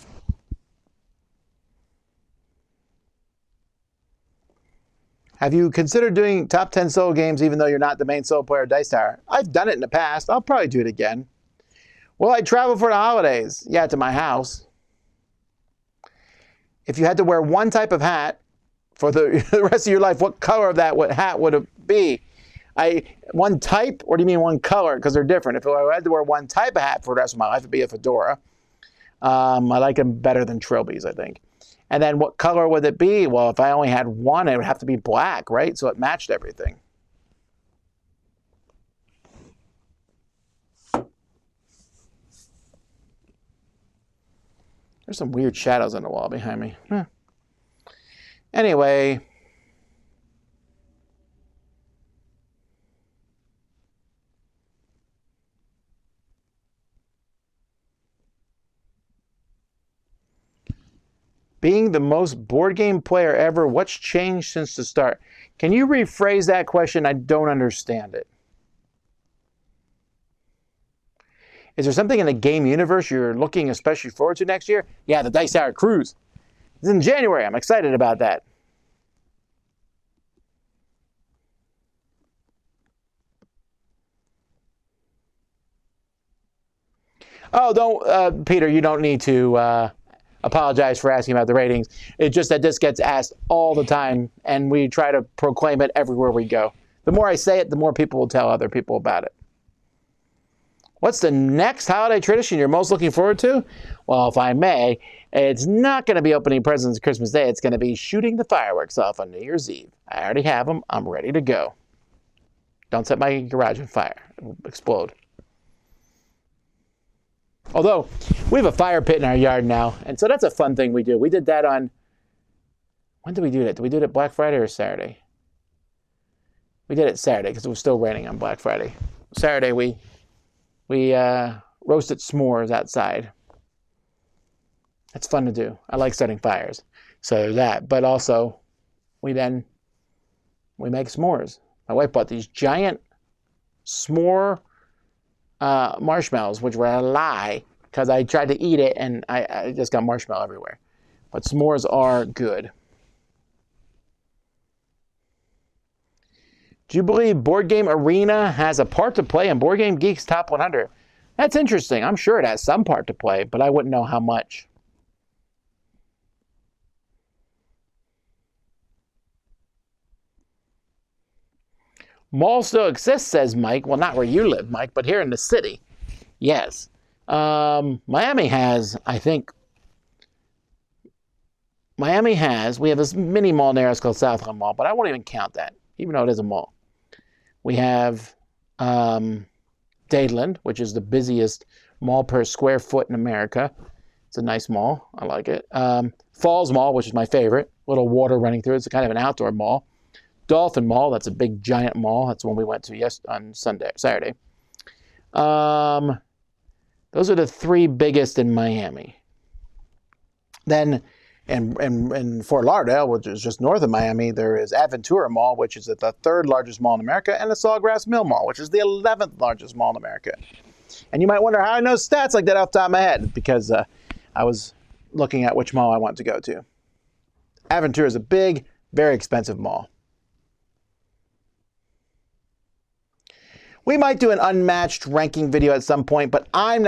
Have you considered doing top 10 solo games even though you're not the main solo player at Dice Tower? I've done it in the past. I'll probably do it again. Will I travel for the holidays? Yeah, to my house. If you had to wear one type of hat for the rest of your life, what color of that hat would it be? One type, or do you mean one color? Because they're different. If I had to wear one type of hat for the rest of my life, it'd be a fedora. I like them better than trilbies, I think. And then what color would it be? Well, if I only had one, it would have to be black, right? So it matched everything. There's some weird shadows on the wall behind me. Anyway. Being the most board game player ever, what's changed since the start? Can you rephrase that question? I don't understand it. Is there something in the game universe you're looking especially forward to next year? Yeah, the Dice Tower Cruise. It's in January. I'm excited about that. Oh, don't, Peter, you don't need to apologize for asking about the ratings. It's just that this gets asked all the time, and we try to proclaim it everywhere we go. The more I say it, the more people will tell other people about it. What's the next holiday tradition you're most looking forward to? Well, if I may, it's not going to be opening presents Christmas Day. It's going to be shooting the fireworks off on New Year's Eve. I already have them. I'm ready to go. Don't set my garage on fire. It will explode. Although, we have a fire pit in our yard now, and so that's a fun thing we do. We did that on... When did we do that? Did we do it Black Friday or Saturday? We did it Saturday because it was still raining on Black Friday. Saturday, we roasted s'mores outside. That's fun to do. I like starting fires. So there's that. But also, we make s'mores. My wife bought these giant s'more marshmallows, which were a lie because I tried to eat it and I just got marshmallow everywhere. But s'mores are good. Do you believe Board Game Arena has a part to play in Board Game Geek's Top 100? That's interesting. I'm sure it has some part to play, but I wouldn't know how much. Mall still exists, says Mike. Well, not where you live, Mike, but here in the city. Yes. Miami has, I think, we have this mini mall near us called Southland Mall, but I won't even count that, even though it is a mall. We have Dadeland, which is the busiest mall per square foot in America. It's a nice mall. I like it. Falls Mall, which is my favorite. Little water running through it. It's kind of an outdoor mall. Dolphin Mall, that's a big giant mall. That's the one we went to on Saturday. Those are the three biggest in Miami. Then in Fort Lauderdale, which is just north of Miami, there is Aventura Mall, which is the third largest mall in America, and the Sawgrass Mill Mall, which is the 11th largest mall in America. And you might wonder how I know stats like that off the top of my head, because I was looking at which mall I want to go to. Aventura is a big, very expensive mall. We might do an unmatched ranking video at some point, but I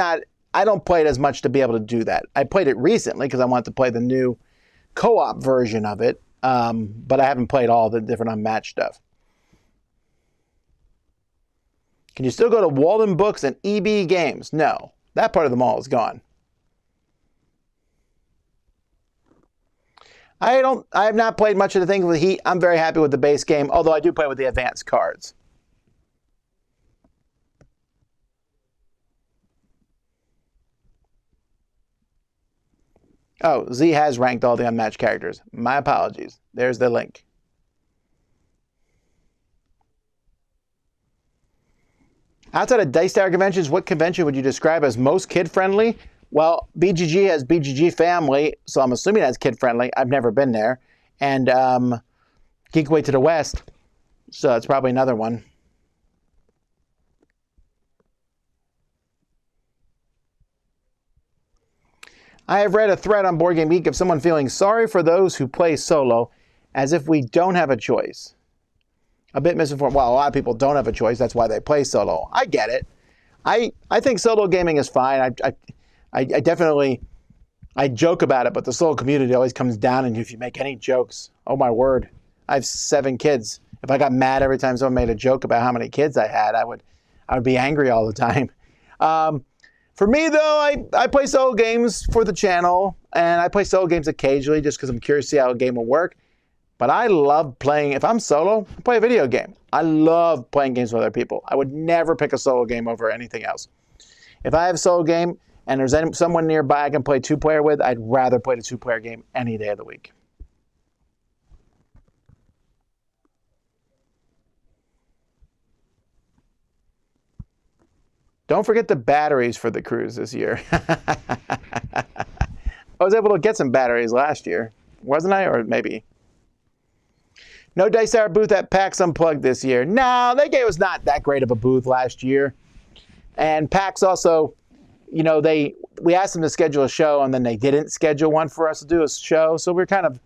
don't play it as much to be able to do that. I played it recently because I wanted to play the new co-op version of it, but I haven't played all the different unmatched stuff. Can you still go to Walden Books and EB Games? No, that part of the mall is gone. I have not played much of the things with Heat. I'm very happy with the base game, although I do play with the advanced cards. Oh, Z has ranked all the unmatched characters. My apologies. There's the link. Outside of Dice Tower conventions, what convention would you describe as most kid-friendly? Well, BGG has BGG Family, so I'm assuming that's kid-friendly. I've never been there. And Geekway to the West, so it's probably another one. I have read a thread on Board Game Geek of someone feeling sorry for those who play solo, as if we don't have a choice. A bit misinformed. Well, a lot of people don't have a choice. That's why they play solo. I get it. I think solo gaming is fine. I definitely joke about it, but the solo community always comes down on you if you make any jokes. Oh my word. I have 7 kids. If I got mad every time someone made a joke about how many kids I had, I would be angry all the time. For me, though, I play solo games for the channel, and I play solo games occasionally just because I'm curious to see how a game will work. But I love playing, if I'm solo, I play a video game. I love playing games with other people. I would never pick a solo game over anything else. If I have a solo game and there's someone nearby I can play 2-player with, I'd rather play the 2-player game any day of the week. Don't forget the batteries for the cruise this year. I was able to get some batteries last year, wasn't I? Or maybe. No Dice Tower booth at PAX Unplugged this year. No, they gave us not that great of a booth last year. And PAX also, you know, we asked them to schedule a show, and then they didn't schedule one for us to do a show. So we're kind of,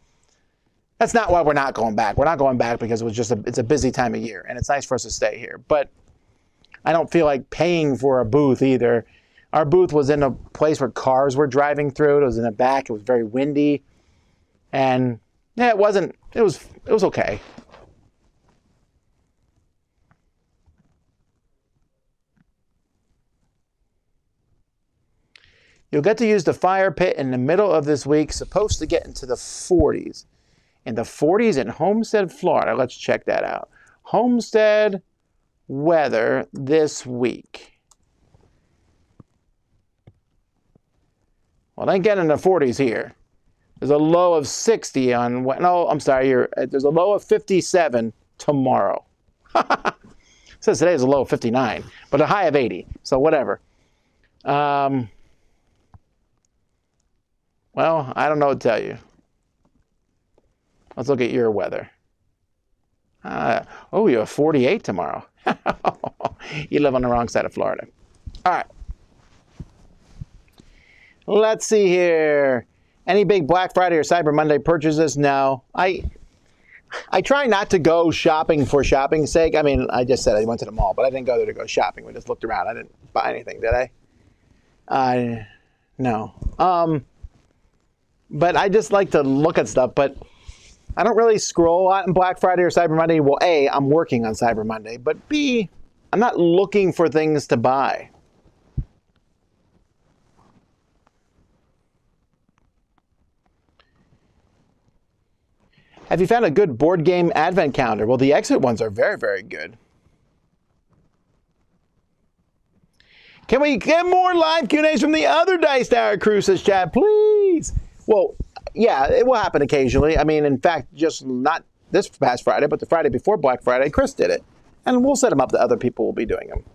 that's not why we're not going back. We're not going back because it's a busy time of year, and it's nice for us to stay here. But I don't feel like paying for a booth either. Our booth was in a place where cars were driving through. It was in the back. It was very windy. And yeah, it was okay. You'll get to use the fire pit in the middle of this week, supposed to get into the 40s. In the 40s in Homestead, Florida. Let's check that out. Homestead weather this week. Well, it ain't getting in the 40s here. There's a low of 60 on, no, I'm sorry, there's a low of 57 tomorrow. It says today is a low of 59, but a high of 80, so whatever. Well, I don't know what to tell you. Let's look at your weather. Oh, you have 48 tomorrow. You live on the wrong side of Florida. All right. Let's see here. Any big Black Friday or Cyber Monday purchases? No. I try not to go shopping for shopping's sake. I mean, I just said I went to the mall, but I didn't go there to go shopping. We just looked around. I didn't buy anything, did I? No. But I just like to look at stuff, but I don't really scroll a lot on Black Friday or Cyber Monday. Well, A, I'm working on Cyber Monday, but B, I'm not looking for things to buy. Have you found a good board game advent calendar? Well, the Exit ones are very, very good. Can we get more live Q&As from the other Dice Tower crew, says Chad, please? Well, yeah, it will happen occasionally. I mean, in fact, just not this past Friday, but the Friday before Black Friday, Chris did it. And we'll set them up that other people will be doing them.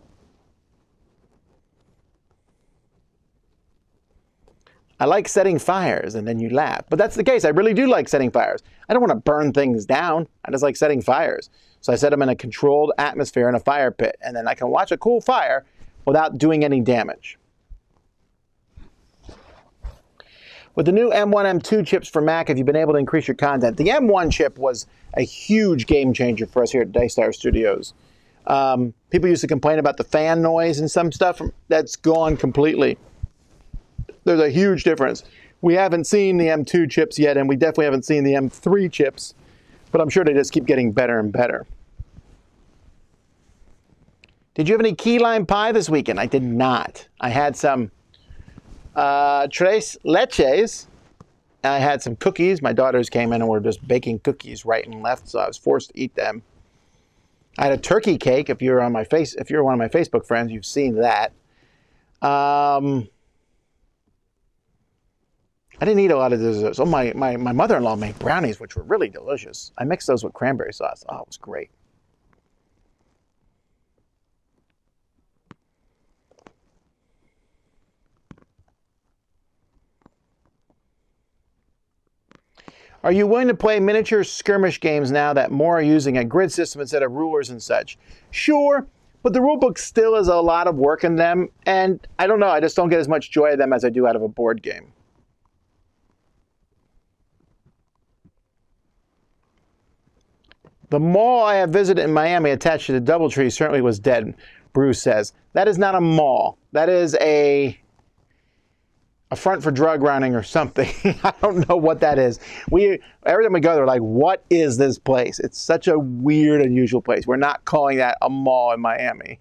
I like setting fires, and then you laugh. But that's the case. I really do like setting fires. I don't want to burn things down. I just like setting fires. So I set them in a controlled atmosphere in a fire pit, and then I can watch a cool fire without doing any damage. With the new M1, M2 chips for Mac, have you been able to increase your content? The M1 chip was a huge game changer for us here at Dice Tower Studios. People used to complain about the fan noise and some stuff. That's gone completely. There's a huge difference. We haven't seen the M2 chips yet, and we definitely haven't seen the M3 chips, but I'm sure they just keep getting better and better. Did you have any key lime pie this weekend? I did not. I had some tres leches. I had some cookies. My daughters came in and were just baking cookies right and left, so I was forced to eat them. I had a turkey cake. If you're one of my Facebook friends, you've seen that. I didn't eat a lot of desserts. Oh, my mother-in-law made brownies, which were really delicious. I mixed those with cranberry sauce. Oh, it was great. Are you willing to play miniature skirmish games now that more are using a grid system instead of rulers and such? Sure, but the rulebook still has a lot of work in them, and I don't know, I just don't get as much joy out of them as I do out of a board game. The mall I have visited in Miami attached to the DoubleTree certainly was dead, Bruce says. That is not a mall. That is a front for drug running or something. I don't know what that is. Every time we go there, we're like, what is this place? It's such a weird, unusual place. We're not calling that a mall in Miami.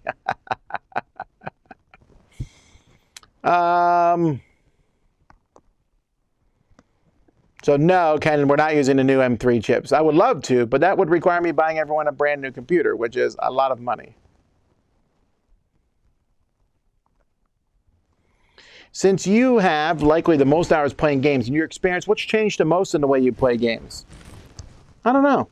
So no, Ken, we're not using the new M3 chips. I would love to, but that would require me buying everyone a brand new computer, which is a lot of money. Since you have likely the most hours playing games in your experience, what's changed the most in the way you play games? I don't know.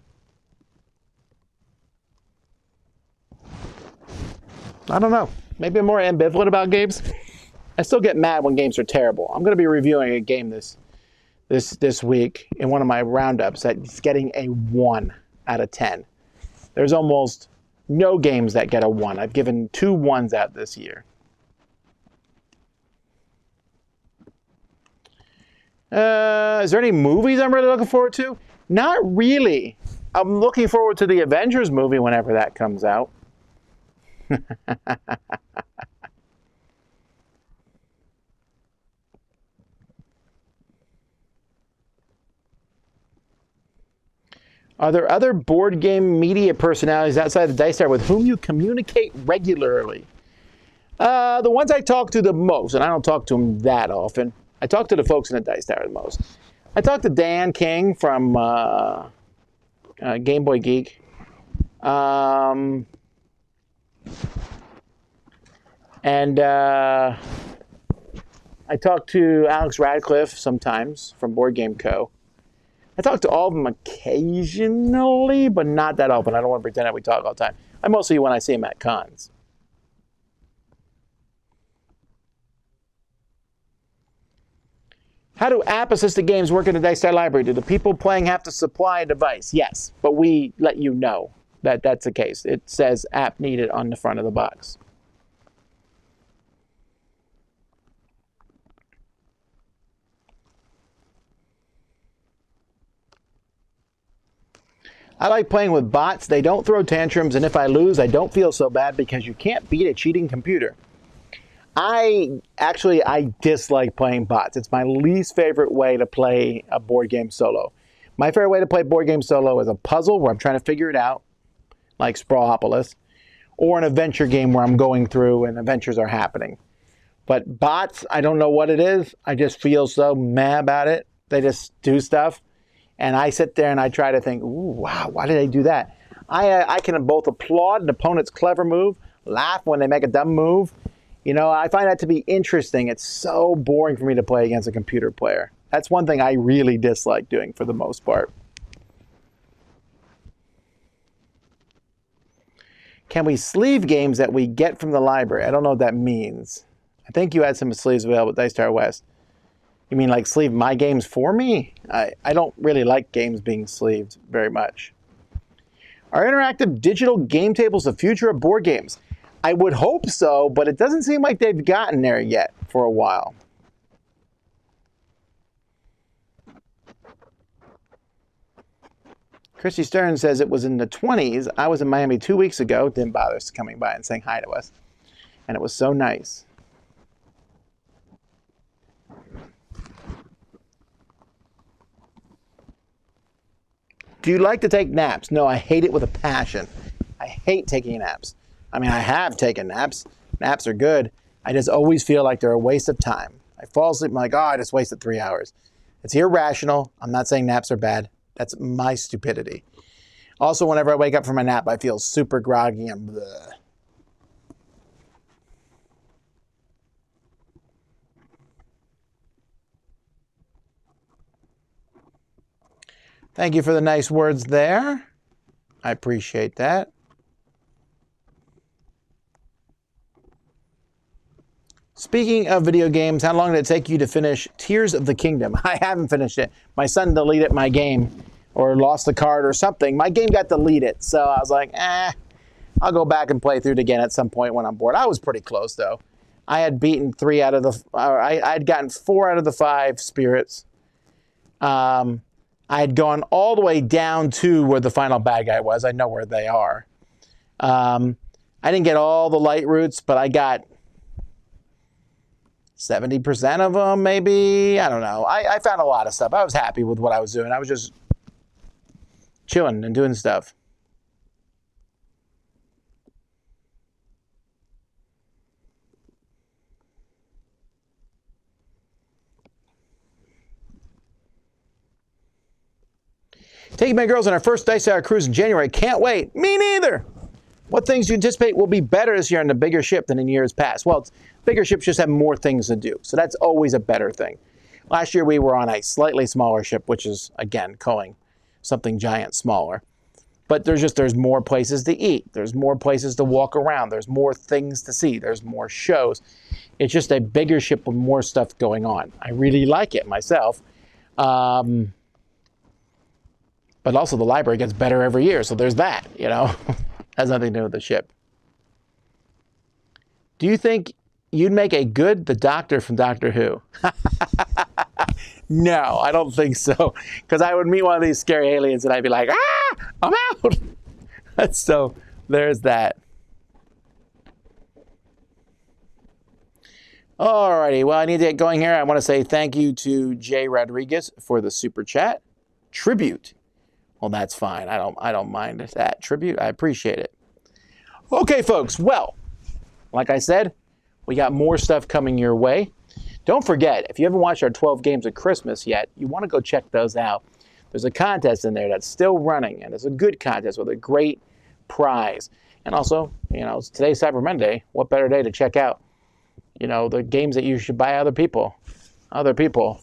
I don't know. Maybe I'm more ambivalent about games. I still get mad when games are terrible. I'm going to be reviewing a game this week in one of my roundups that's getting a 1 out of 10. There's almost no games that get a 1. I've given 2 1s out this year. Is there any movies I'm really looking forward to? Not really. I'm looking forward to the Avengers movie whenever that comes out. Are there other board game media personalities outside of Dice Tower with whom you communicate regularly? The ones I talk to the most, and I don't talk to them that often. I talk to the folks in the Dice Tower the most. I talk to Dan King from Game Boy Geek. And I talk to Alex Radcliffe sometimes from Board Game Co. I talk to all of them occasionally, but not that often. I don't want to pretend that we talk all the time. I mostly when I see them at cons. How do app-assisted games work in the Dice Tower library? Do the people playing have to supply a device? Yes, but we let you know that that's the case. It says app needed on the front of the box. I like playing with bots. They don't throw tantrums, and if I lose, I don't feel so bad because you can't beat a cheating computer. I dislike playing bots. It's my least favorite way to play a board game solo. My favorite way to play board game solo is a puzzle where I'm trying to figure it out, like Sprawlopolis, or an adventure game where I'm going through and adventures are happening. But bots, I don't know what it is. I just feel so meh about it. They just do stuff. And I sit there and I try to think, ooh, wow, why did they do that? I can both applaud an opponent's clever move, laugh when they make a dumb move. You know, I find that to be interesting. It's so boring for me to play against a computer player. That's one thing I really dislike doing for the most part. Can we sleeve games that we get from the library? I don't know what that means. I think you had some sleeves available at Dice Tower West. You mean like sleeve my games for me? I don't really like games being sleeved very much. Are interactive digital game tables the future of board games? I would hope so, but it doesn't seem like they've gotten there yet for a while. Christy Stern says it was in the 20s. I was in Miami 2 weeks ago. Didn't bother coming by and saying hi to us. And it was so nice. Do you like to take naps? No, I hate it with a passion. I hate taking naps. I mean, I have taken naps. Naps are good. I just always feel like they're a waste of time. I fall asleep, I'm like, oh, I just wasted 3 hours. It's irrational. I'm not saying naps are bad. That's my stupidity. Also, whenever I wake up from a nap, I feel super groggy and bleh. Thank you for the nice words there. I appreciate that. Speaking of video games, how long did it take you to finish Tears of the Kingdom? I haven't finished it. My son deleted my game or lost the card or something. My game got deleted, so I was like, I'll go back and play through it again at some point when I'm bored. I was pretty close, though. I had beaten I had gotten 4 out of the 5 spirits. I had gone all the way down to where the final bad guy was. I know where they are. I didn't get all the light roots, but I got 70% of them, maybe. I don't know. I found a lot of stuff. I was happy with what I was doing. I was just chilling and doing stuff. Taking my girls on our first Dice Tower cruise in January. Can't wait. Me neither. What things do you anticipate will be better this year on the bigger ship than in years past? Well, bigger ships just have more things to do, so that's always a better thing. Last year we were on a slightly smaller ship, which is, again, calling something giant smaller. But there's more places to eat. There's more places to walk around. There's more things to see. There's more shows. It's just a bigger ship with more stuff going on. I really like it myself. But also the library gets better every year, so there's that, you know. Has nothing to do with the ship. Do you think you'd make a good The Doctor from Doctor Who? No, I don't think so. Because I would meet one of these scary aliens and I'd be like, I'm out. So there's that. Alrighty, well, I need to get going here. I want to say thank you to Jay Rodriguez for the super chat. Tribute. well, that's fine. I don't mind that tribute. I appreciate it. Okay, folks. Well, like I said, we got more stuff coming your way. Don't forget, if you haven't watched our 12 Games of Christmas yet, you want to go check those out. There's a contest in there that's still running, and it's a good contest with a great prize. And also, you know, today's Cyber Monday. What better day to check out, you know, the games that you should buy other people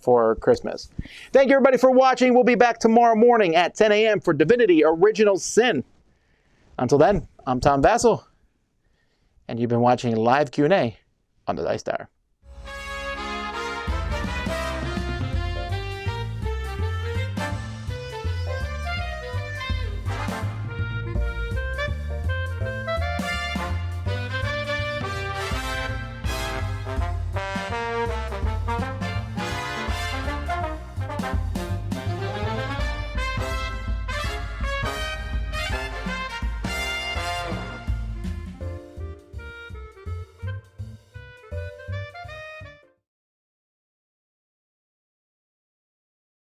for Christmas. Thank you, everybody, for watching. We'll be back tomorrow morning at 10 a.m. for Divinity Original Sin. Until then, I'm Tom Vasel, and you've been watching Live Q&A on the Dice Tower.